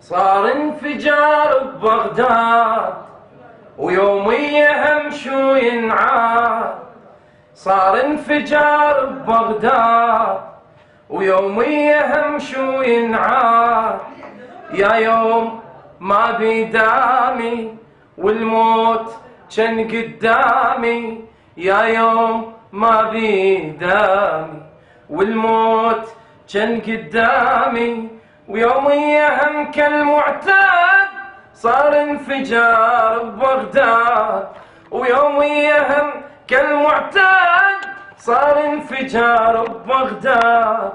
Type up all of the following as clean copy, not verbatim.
صار انفجار ببغداد ويوميا همش وينعاد. صار انفجار ببغداد ويوميا همش وينعاد. يا يوم ما بيدامي والموت كان قدامي. يا يوم ما بيدامي والموت كان قدامي. ويوميا هم كالمعتاد صار انفجار ببغداد. ويوميا هم كالمعتاد صار انفجار ببغداد.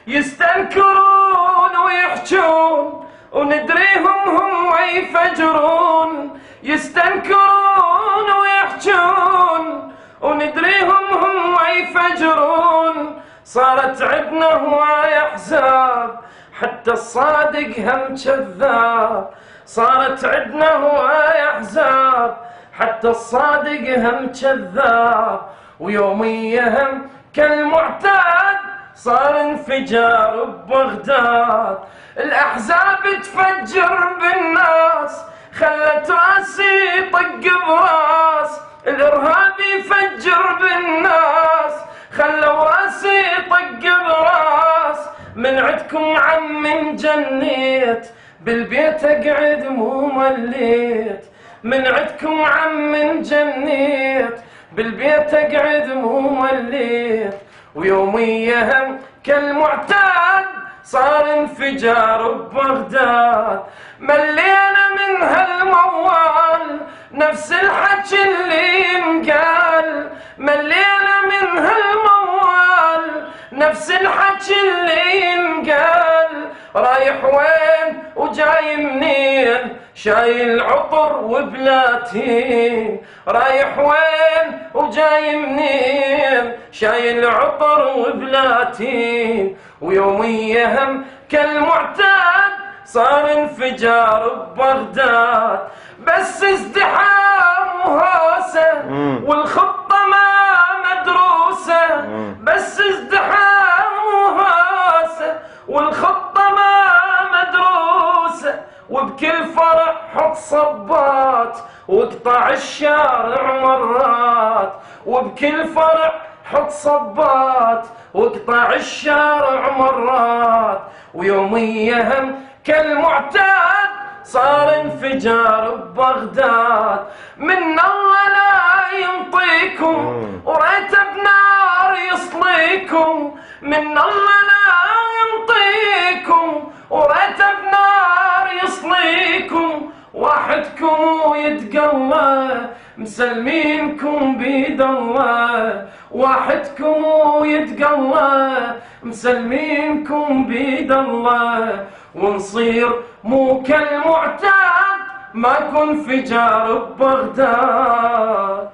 يستنكرون ويحجون وندريهم هم ويفجرون. يستنكرون ويحجون وندريهم هم ويفجرون. صارت عدنا هواية احزاب حتى الصادق هم كذاب. صارت عدنا هواية احزاب حتى الصادق هم كذاب. ويوميا هم كالمعتاد صار انفجار ببغداد. الأحزاب تفجر بالناس خلت راسي طق براس. الإرهاب يفجر بالناس خلوا راسي طق براس. من عدكم عم جنيت بالبيت اقعد مو مليت. من عدكم عم جنيت بالبيت اقعد مو مليت. ويوميا هم كالمعتاد صار انفجار ببغداد. ملينا من هالموال نفس الحكي اللي ينقال. ملينا من هالموال نفس الحكي اللي ينقال. رايح وين وجاي منين شايل عطر وبلاتين. رايح وين وجاي منين شايل عطر وبلاتين. ويوميا هم كالمعتاد صار انفجار ببغداد. بس ازدحام وهوسة والخطة ما مدروسة. بس ازدحام وهوسة والخطة ما مدروسة. وبكل فرع حط صبات واقطع الشارع مرات. وبكل فرع حط صبات واقطع الشارع مرات. ويوميا هم كالمعتاد صار انفجار ببغداد. من الله لا ينطيكم وريت بنار يصليكم. من الله لا ينطيكم وريت بنار يصليكم. واحدكم يتقلى مسلمينكم بيد الله. واحدكم يتقلى مسلمينكم بيد الله. ونصير مو كالمعتاد ماكو انفجار ببغداد.